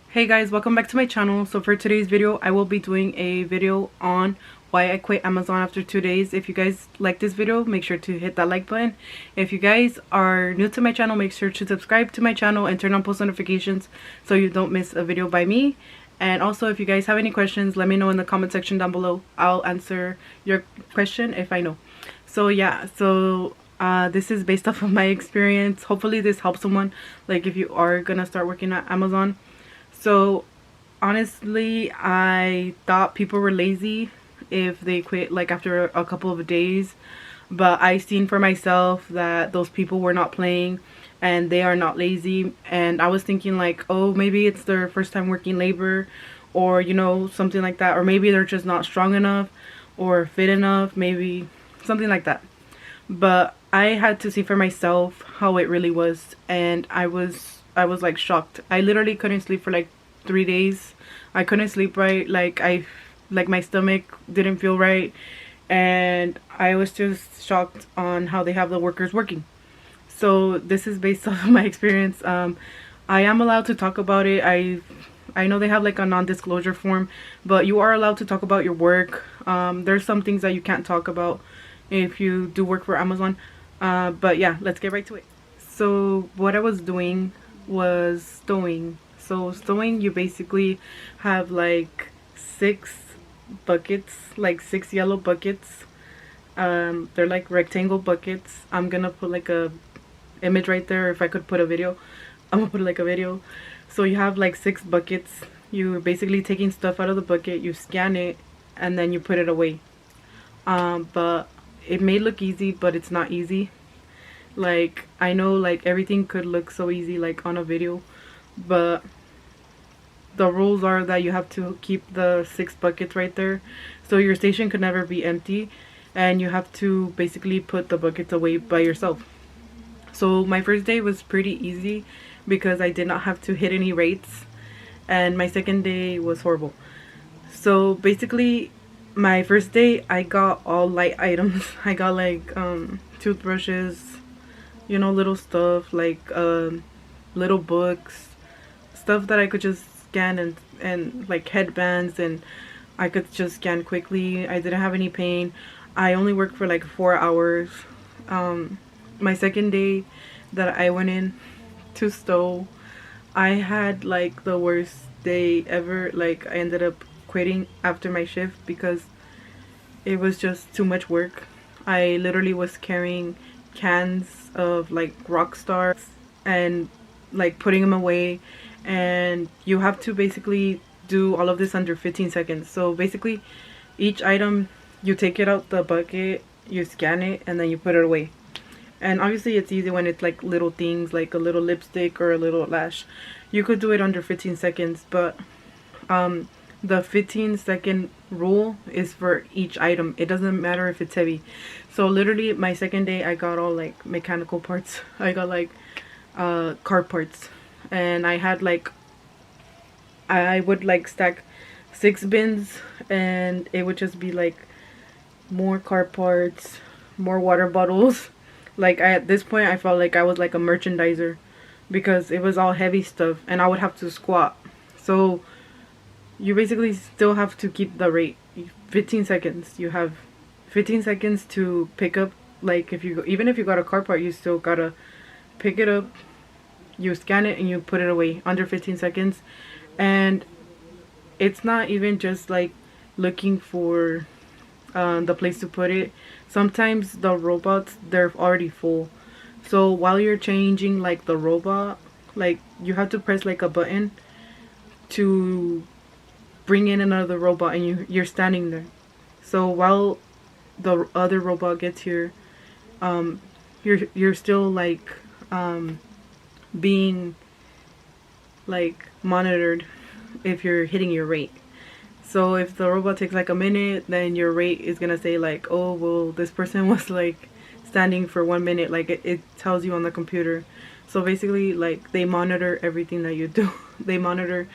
Hey guys, welcome back to my channel. So for today's video, I will be doing a video on why I quit Amazon after 2 days. If you guys like this video, make sure to hit that like button. If you guys are new to my channel, make sure to subscribe to my channel and turn on post notifications so you don't miss a video by me. And also, if you guys have any questions, let me know in the comment section down below. I'll answer your question if I know. So yeah, this is based off of my experience. Hopefully this helps someone, like if you are gonna start working at Amazon. So honestly, I thought people were lazy if they quit like after a couple of days, but I seen for myself that those people were not playing and they are not lazy. And I was thinking like, oh, maybe it's their first time working labor, or you know, something like that, or maybe they're just not strong enough or fit enough, maybe something like that. But I had to see for myself how it really was, and I was like shocked. I literally couldn't sleep for like 3 days. I couldn't sleep right. Like my stomach didn't feel right, and I was just shocked on how they have the workers working. So this is based off of my experience. I am allowed to talk about it. I know they have like a non-disclosure form, but you are allowed to talk about your work. There's some things that you can't talk about if you do work for Amazon. But yeah, let's get right to it. So what I was doing was stowing. So stowing, you basically have like 6 buckets, like 6 yellow buckets. They're like rectangle buckets. I'm gonna put like a image right there. If I could put a video, I'm gonna put like a video. So you have like 6 buckets. You're basically taking stuff out of the bucket, you scan it, and then you put it away. But it may look easy, but it's not easy. Like, I know like everything could look so easy like on a video, but the rules are that you have to keep the 6 buckets right there, so your station could never be empty, and you have to basically put the buckets away by yourself. So my first day was pretty easy because I did not have to hit any rates, and my second day was horrible. So basically my first day I got all light items. I got like toothbrushes, you know, little stuff like little books, stuff that I could just scan, and like headbands, and I could just scan quickly. I didn't have any pain. I only worked for like 4 hours. My second day that I went in to stow, I had like the worst day ever. Like, I ended up quitting after my shift because it was just too much work. I literally was carrying cans of like Rockstar and like putting them away, and you have to basically do all of this under 15 seconds. So basically each item, you take it out the bucket, you scan it, and then you put it away. And obviously it's easy when it's like little things like a little lipstick or a little lash. You could do it under 15 seconds, but the 15-second rule is for each item. It doesn't matter if it's heavy. So literally my second day I got all like mechanical parts. I got like car parts, and I had like, I would like stack 6 bins, and it would just be like more car parts, more water bottles. Like, at this point I felt like I was like a merchandiser because it was all heavy stuff and I would have to squat. So you basically still have to keep the rate. 15 seconds. You have 15 seconds to pick up, like if you, even if you got a car part, you still gotta pick it up, you scan it, and you put it away under 15 seconds. And it's not even just like looking for the place to put it. Sometimes the robots, they're already full. So while you're changing like the robot, like you have to press like a button to bring in another robot, and you're standing there. So while the other robot gets here, you're still like being like monitored if you're hitting your rate. So if the robot takes like a minute, then your rate is gonna say like, oh well, this person was like standing for 1 minute. Like it tells you on the computer. So basically like they monitor everything that you do. They monitor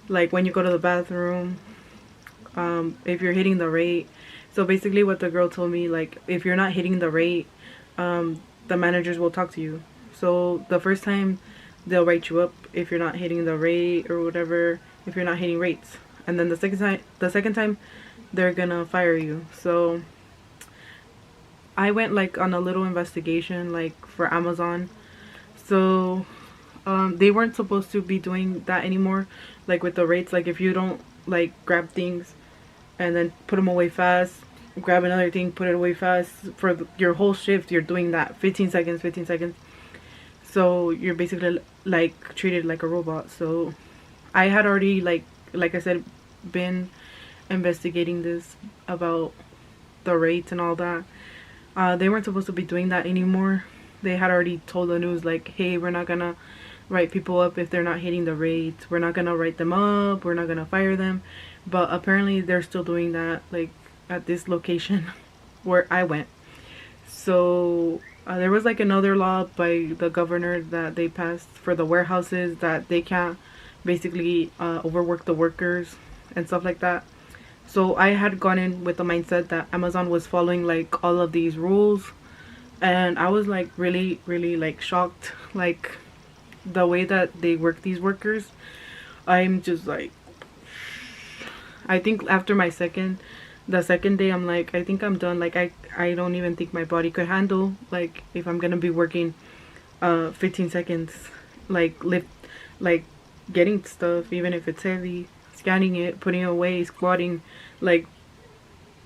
like when you go to the bathroom, if you're hitting the rate. So basically what the girl told me, like if you're not hitting the rate, the managers will talk to you. So the first time they'll write you up if you're not hitting the rate or whatever, if you're not hitting rates. And then the second time they're gonna fire you. So I went like on a little investigation like for Amazon. So they weren't supposed to be doing that anymore, like with the rates. Like if you don't like grab things and then put them away fast, grab another thing, put it away fast for your whole shift, you're doing that 15 seconds, 15 seconds. So you're basically like treated like a robot. So I had already like I said, been investigating this about the rates and all that. They weren't supposed to be doing that anymore. They had already told the news like, hey, we're not gonna write people up if they're not hitting the rates. We're not gonna write them up. We're not gonna fire them. But apparently they're still doing that, like at this location where I went. So there was like another law by the governor that they passed for the warehouses, that they can't basically overwork the workers and stuff like that. So I had gone in with the mindset that Amazon was following like all of these rules, and I was like really like shocked, like the way that they work these workers. I'm just like, I think after the second day, I'm like, I think I'm done. Like I don't even think my body could handle, like if I'm gonna be working 15 seconds, like lift, like getting stuff, even if it's heavy, scanning it, putting it away, squatting, like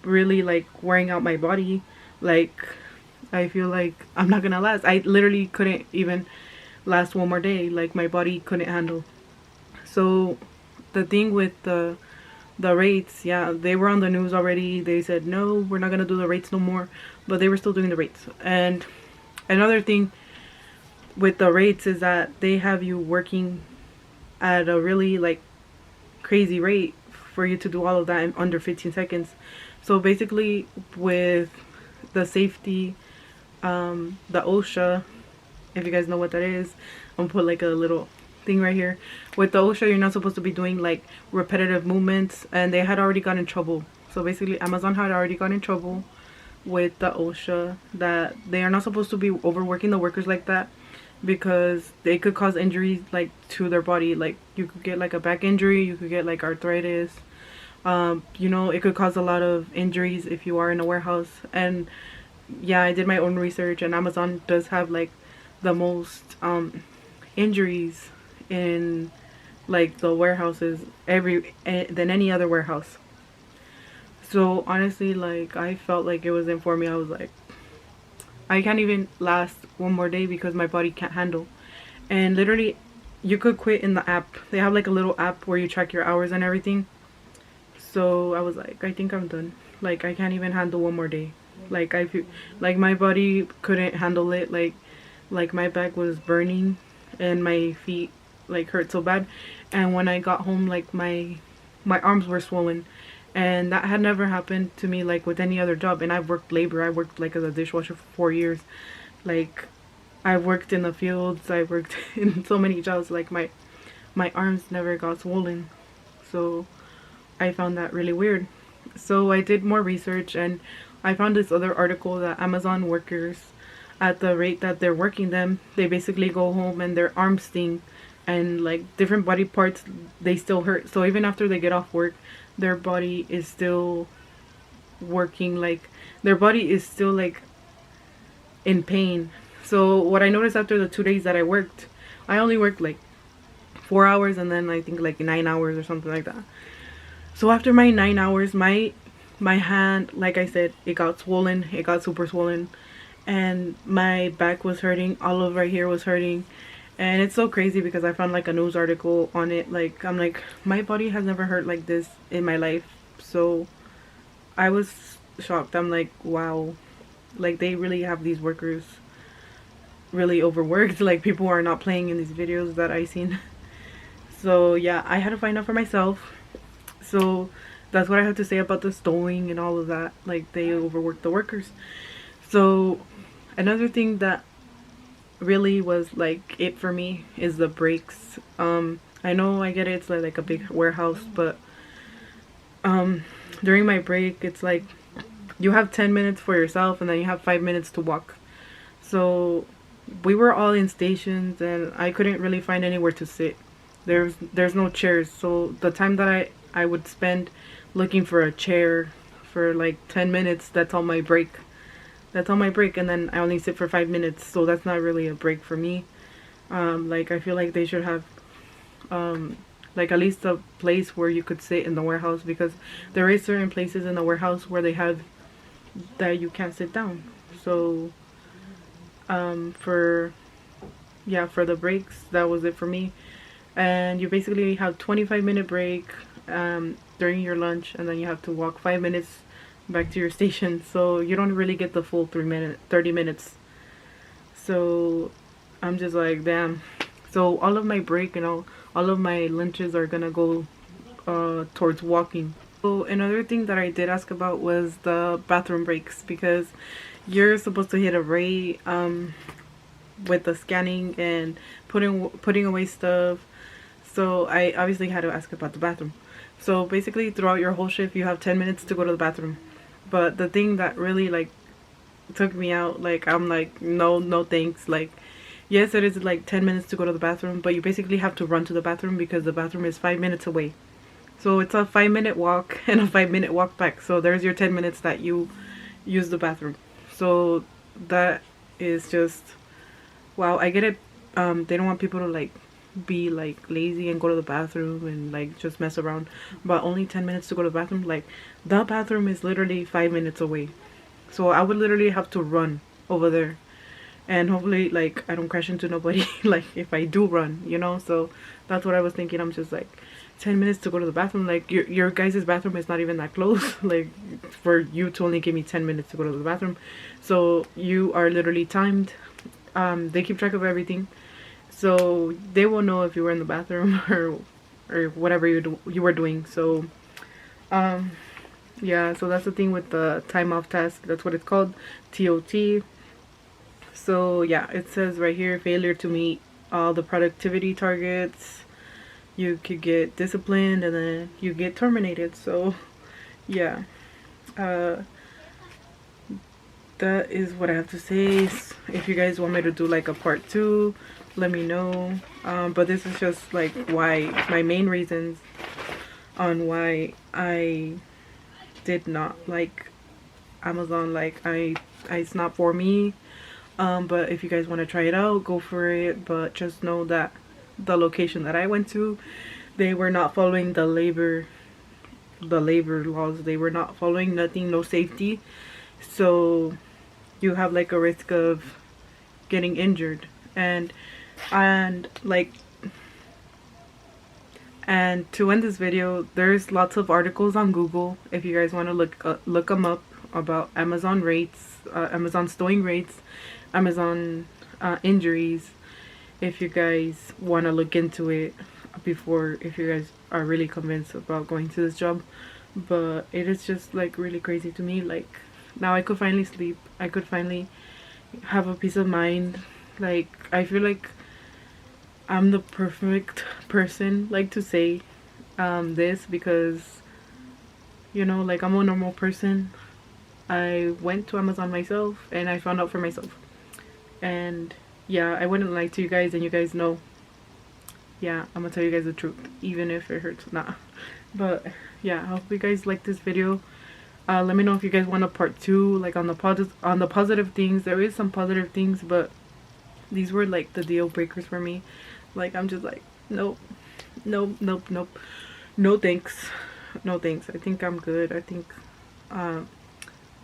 really like wearing out my body. Like I feel like I'm not gonna last. I literally couldn't even last one more day. Like my body couldn't handle. So the thing with the rates, yeah, they were on the news already. They said no, we're not gonna do the rates no more, but they were still doing the rates. And another thing with the rates is that they have you working at a really like crazy rate for you to do all of that in under 15 seconds. So basically with the safety, the OSHA, if you guys know what that is, I'm gonna put like a little thing right here. With the OSHA, you're not supposed to be doing like repetitive movements, and they had already gotten in trouble. So basically Amazon had already gotten in trouble with the OSHA that they are not supposed to be overworking the workers like that, because they could cause injuries like to their body. Like you could get like a back injury, you could get like arthritis, you know, it could cause a lot of injuries if you are in a warehouse. And yeah, I did my own research, and Amazon does have like the most injuries in like the warehouses than any other warehouse. So honestly, like I felt like it wasn't for me. I was like, I can't even last one more day because my body can't handle. And literally you could quit in the app. They have like a little app where you track your hours and everything. So I was like, I think I'm done. Like I can't even handle one more day. Like I feel like my body couldn't handle it. Like my back was burning and my feet like hurt so bad. And when I got home, like my arms were swollen, and that had never happened to me like with any other job. And I've worked labor. I worked like as a dishwasher for 4 years. Like I worked in the fields, I worked in so many jobs. Like my arms never got swollen. So I found that really weird. So I did more research, and I found this other article that Amazon workers, at the rate that they're working them, they basically go home and their arms sting, and like different body parts, they still hurt. So even after they get off work, their body is still working, like their body is still like in pain. So what I noticed after the 2 days that I worked, I only worked like 4 hours, and then I think like 9 hours or something like that. So after my 9 hours, my hand, like I said, it got swollen. It got super swollen, and my back was hurting. All of right here was hurting. And it's so crazy because I found like a news article on it. Like I'm like, my body has never hurt like this in my life. So I was shocked. I'm like, wow, like they really have these workers really overworked. Like people are not playing in these videos that I seen. So yeah, I had to find out for myself. So that's what I have to say about the stowing and all of that. Like they overwork the workers. So another thing that really was like it for me is the breaks. I know I get it, it's like a big warehouse, but during my break, it's like you have 10 minutes for yourself, and then you have 5 minutes to walk. So we were all in stations and I couldn't really find anywhere to sit. There's no chairs, so the time that I would spend looking for a chair for like 10 minutes, that's all my break. That's all my break, and then I only sit for 5 minutes, so that's not really a break for me. Like I feel like they should have like at least a place where you could sit in the warehouse, because there is certain places in the warehouse where they have that you can't sit down. So for the breaks, that was it for me. And you basically have 25-minute break during your lunch, and then you have to walk 5 minutes back to your station, so you don't really get the full 30 minutes. So I'm just like, damn. So all of my break and all of my lunches are gonna go towards walking. So another thing that I did ask about was the bathroom breaks, because you're supposed to hit a rate with the scanning and putting away stuff. So I obviously had to ask about the bathroom. So basically throughout your whole shift you have 10 minutes to go to the bathroom. But the thing that really like took me out, like I'm like, no thanks. Like, yes, it is like 10 minutes to go to the bathroom, but you basically have to run to the bathroom because the bathroom is 5 minutes away. So it's a 5-minute walk and a 5-minute walk back. So there's your 10 minutes that you use the bathroom. So that is just, wow. I get it. They don't want people to like be like lazy and go to the bathroom and like just mess around, but only 10 minutes to go to the bathroom. Like, the bathroom is literally 5 minutes away, so I would literally have to run over there, and hopefully like I don't crash into nobody like if I do run, you know. So that's what I was thinking. I'm just like, 10 minutes to go to the bathroom, like your guys' bathroom is not even that close like for you to only give me 10 minutes to go to the bathroom. So you are literally timed. They keep track of everything, so they will know if you were in the bathroom or whatever you were doing. So yeah, so that's the thing with the time off task. That's what it's called, TOT. So yeah, it says right here, failure to meet all the productivity targets, you could get disciplined and then you get terminated. So yeah, that is what I have to say. If you guys want me to do like a part 2, let me know. But this is just like why, my main reasons on why I did not like Amazon. Like it's not for me. But if you guys want to try it out, go for it. But just know that the location that I went to, they were not following the labor laws. They were not following nothing, no safety. So you have like a risk of getting injured. And like, and to end this video, there's lots of articles on Google if you guys want to look them up about Amazon rates, Amazon stowing rates, Amazon injuries, if you guys want to look into it before, if you guys are really convinced about going to this job. But it is just like really crazy to me. Like, now I could finally sleep, I could finally have a peace of mind. Like, I feel like I'm the perfect person like to say this, because you know, like, I'm a normal person. I went to Amazon myself and I found out for myself, and yeah, I wouldn't lie to you guys, and you guys know, yeah, I'm gonna tell you guys the truth even if it hurts. Nah. But yeah, I hope you guys like this video. Let me know if you guys want a part 2, like on the positive things. There is some positive things, but these were like the deal breakers for me. Like, I'm just like, nope, no thanks, no thanks. I think I'm good. I think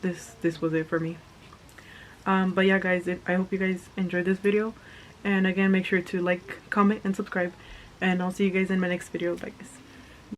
this was it for me. But yeah guys, I hope you guys enjoyed this video, and again, make sure to like, comment, and subscribe, and I'll see you guys in my next video. Bye guys.